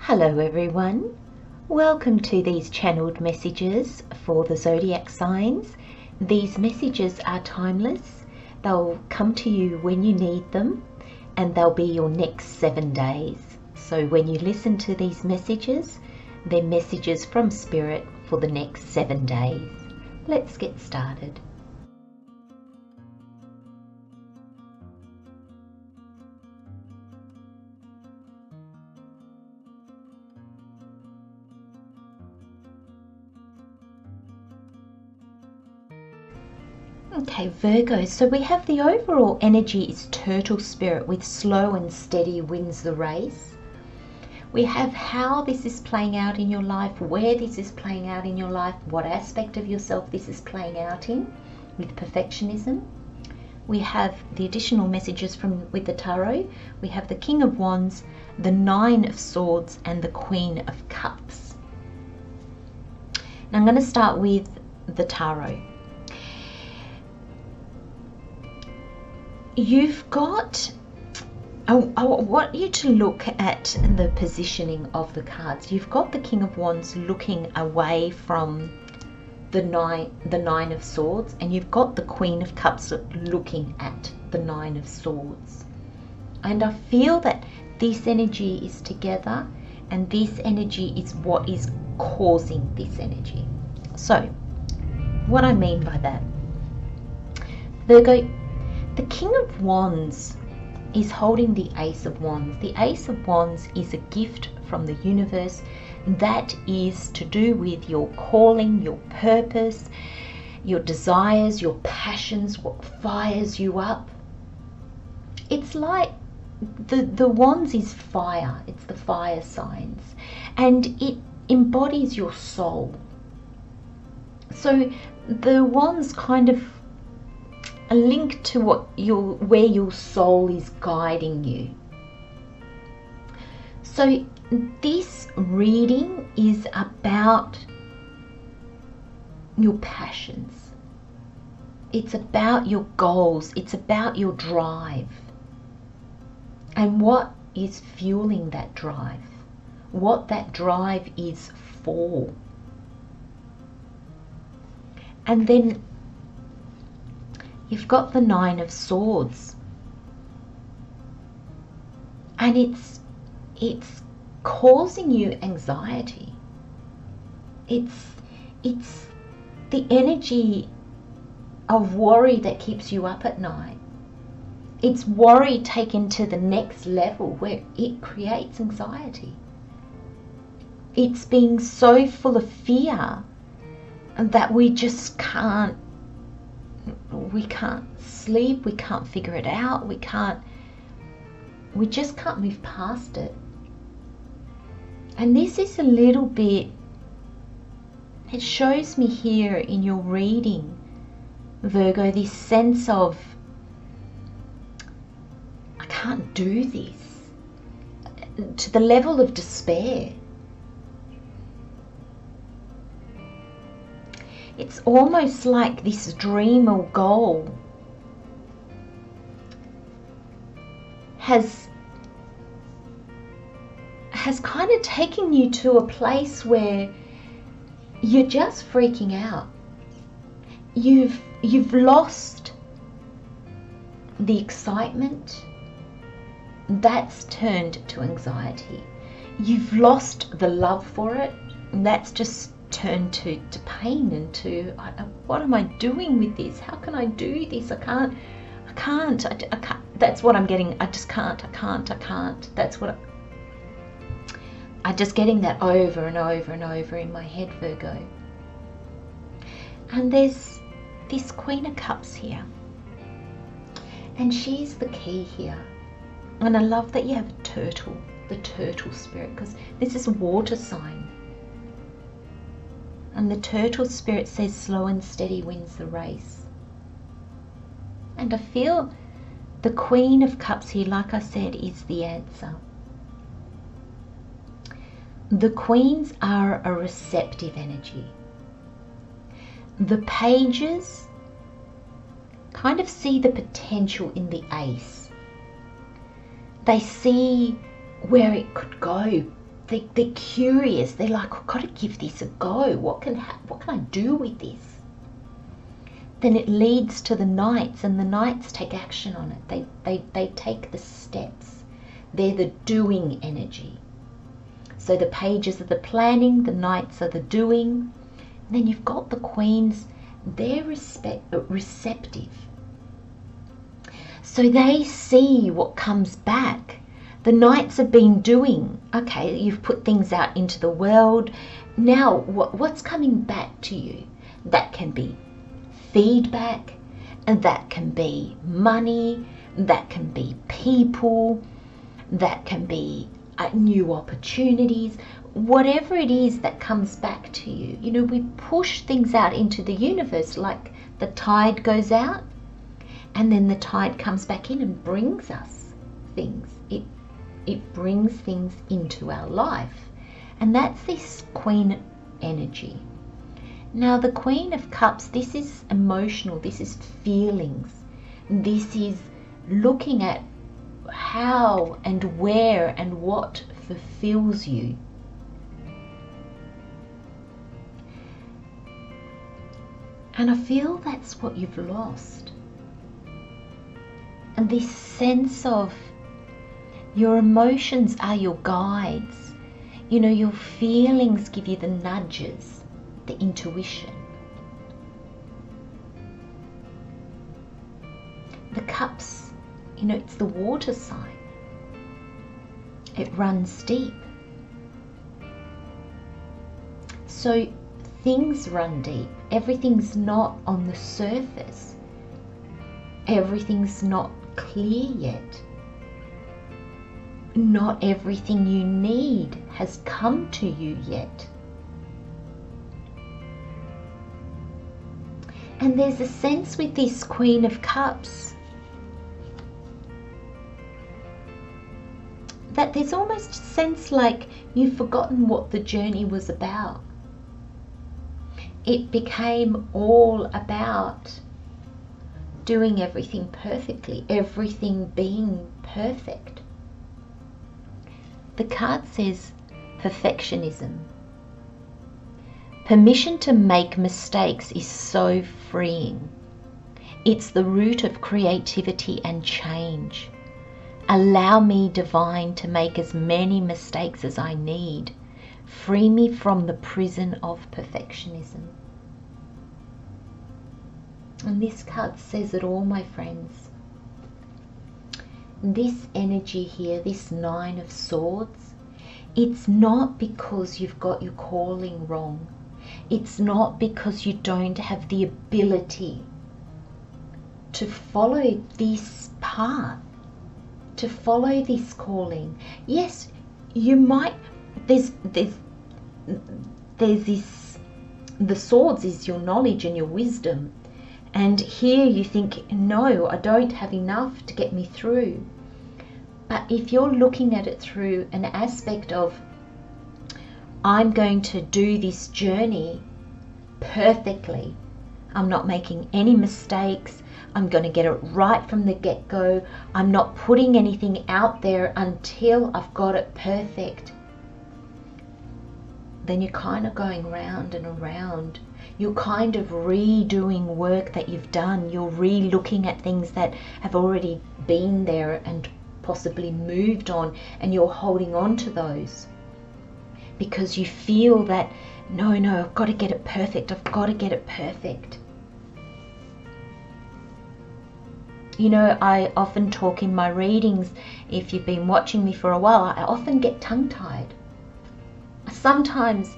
Hello everyone, welcome to these channeled messages for the zodiac signs. These messages are timeless, they'll come to you when you need them, and they'll be your next 7 days. So when you listen to these messages, they're messages from Spirit for the next 7 days. Let's get started. Okay, Virgo, so we have the overall energy is turtle spirit with slow and steady wins the race. We have how this is playing out in your life, where this is playing out in your life, what aspect of yourself this is playing out in with perfectionism. We have the additional messages with the tarot. We have the King of Wands, the Nine of Swords, and the Queen of Cups. Now I'm going to start with the tarot. You've got, I want you to look at the positioning of the cards. You've got the King of Wands looking away from the Nine of Swords, and you've got the Queen of Cups looking at the Nine of Swords. And I feel that this energy is together, and this energy is what is causing this energy. So, what I mean by that, Virgo, the King of Wands is holding the Ace of Wands. The Ace of Wands is a gift from the universe that is to do with your calling, your purpose, your desires, your passions, what fires you up. It's like the Wands is fire. It's the fire signs, and it embodies your soul. So the Wands kind of a link to where your soul is guiding you. So this reading is about your passions. It's about your goals. It's about your drive. And what is fueling that drive? What that drive is for. And then you've got the Nine of Swords, and it's causing you anxiety. It's the energy of worry that keeps you up at night. It's worry taken to the next level where it creates anxiety. It's being so full of fear that we just can't sleep, we can't figure it out, we just can't move past it. And this is a little bit, it shows me here in your reading, Virgo, this sense of, I can't do this, to the level of despair. It's almost like this dream or goal has kind of taken you to a place where you're just freaking out. You've lost the excitement. That's turned to anxiety. You've lost the love for it. And that's just turned to pain and to, what am I doing with this? How can I do this? I can't. That's what I'm getting. I just can't. That's what I'm just getting that over and over and over in my head, Virgo. And there's this Queen of Cups here, and she's the key here. And I love that you have a turtle, the turtle spirit, because this is a water sign. And the turtle spirit says slow and steady wins the race. And I feel the Queen of Cups here, like I said, is the answer. The Queens are a receptive energy. The Pages kind of see the potential in the Ace. They see where it could go. they're curious. They're like, I've got to give this a go. What can I do with this? Then it leads to the Knights, and the Knights take action on it. They take the steps. They're the doing energy. So the Pages are the planning, the Knights are the doing. And then you've got the Queens. They're receptive. So they see what comes back. The Knights have been doing. Okay, you've put things out into the world. Now, what's coming back to you? That can be feedback, and that can be money, that can be people, that can be new opportunities. Whatever it is that comes back to you. You know, we push things out into the universe like the tide goes out, and then the tide comes back in and brings us things. It brings things into our life. And that's this Queen energy. Now the Queen of Cups, this is emotional, this is feelings. This is looking at how and where and what fulfills you. And I feel that's what you've lost. And this sense of your emotions are your guides. You know, your feelings give you the nudges, the intuition. The Cups, you know, it's the water sign. It runs deep. So things run deep. Everything's not on the surface. Everything's not clear yet. Not everything you need has come to you yet. And there's a sense with this Queen of Cups that there's almost a sense like you've forgotten what the journey was about. It became all about doing everything perfectly, everything being perfect. The card says perfectionism. Permission to make mistakes is so freeing. It's the root of creativity and change. Allow me, Divine, to make as many mistakes as I need. Free me from the prison of perfectionism. And this card says it all, my friends. This energy here, this Nine of Swords, it's not because you've got your calling wrong. It's not because you don't have the ability to follow this path, to follow this calling. Yes, you might, there's this, the swords is your knowledge and your wisdom. And here you think, no, I don't have enough to get me through. But if you're looking at it through an aspect of, I'm going to do this journey perfectly. I'm not making any mistakes. I'm going to get it right from the get-go. I'm not putting anything out there until I've got it perfect. Then you're kind of going round and around. You're kind of redoing work that you've done. You're re-looking at things that have already been there and possibly moved on, and you're holding on to those because you feel that, no, I've got to get it perfect. I've got to get it perfect. You know, I often talk in my readings, if you've been watching me for a while, I often get tongue-tied. Sometimes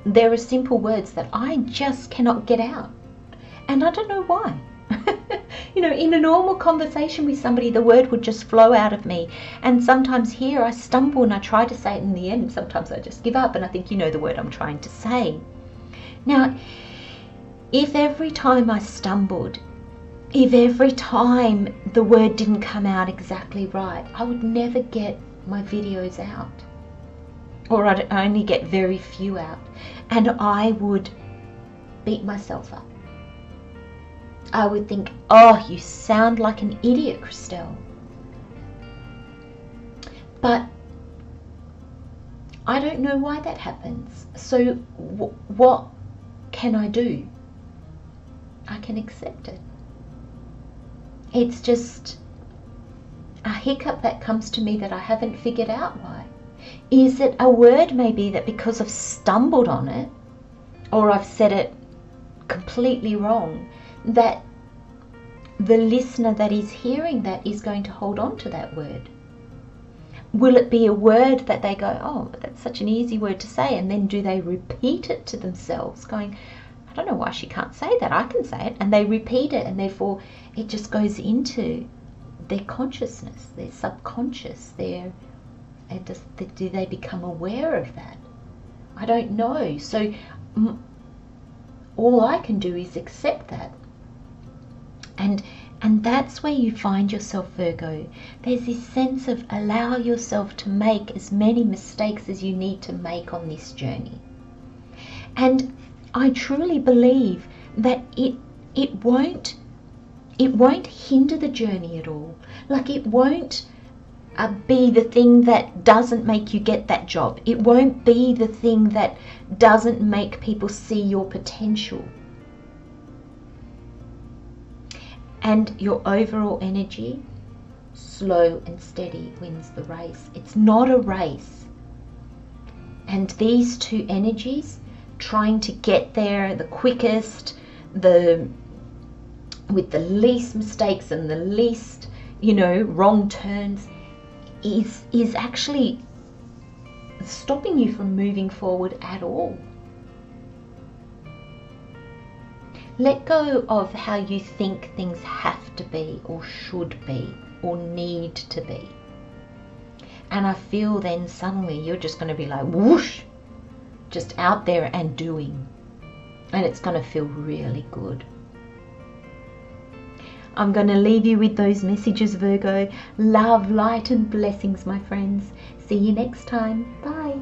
there are simple words that I just cannot get out. And I don't know why. You know, in a normal conversation with somebody, the word would just flow out of me. And sometimes here I stumble and I try to say it in the end. Sometimes I just give up and I think, you know the word I'm trying to say. Now, if every time I stumbled, if every time the word didn't come out exactly right, I would never get my videos out. Or I'd only get very few out. And I would beat myself up. I would think, oh, you sound like an idiot, Christelle. But I don't know why that happens. So what can I do? I can accept it. It's just a hiccup that comes to me that I haven't figured out why. Is it a word maybe that because I've stumbled on it, or I've said it completely wrong, that the listener that is hearing that is going to hold on to that word? Will it be a word that they go, oh, that's such an easy word to say, and then do they repeat it to themselves, going, I don't know why she can't say that, I can say it, and they repeat it, and therefore it just goes into their consciousness, their subconscious, do they become aware of that? I don't know. So all I can do is accept that. And that's where you find yourself, Virgo. There's this sense of allow yourself to make as many mistakes as you need to make on this journey. And I truly believe that it won't hinder the journey at all. Like, it won't be the thing that doesn't make you get that job. It won't be the thing that doesn't make people see your potential. And your overall energy, slow and steady, wins the race. It's not a race. And these two energies, trying to get there the quickest, with the least mistakes and the least, wrong turns, is actually stopping you from moving forward at all. Let go of how you think things have to be or should be or need to be. And I feel then suddenly you're just going to be like whoosh, just out there and doing. And it's going to feel really good. I'm going to leave you with those messages, Virgo. Love, light and blessings, my friends. See you next time. Bye.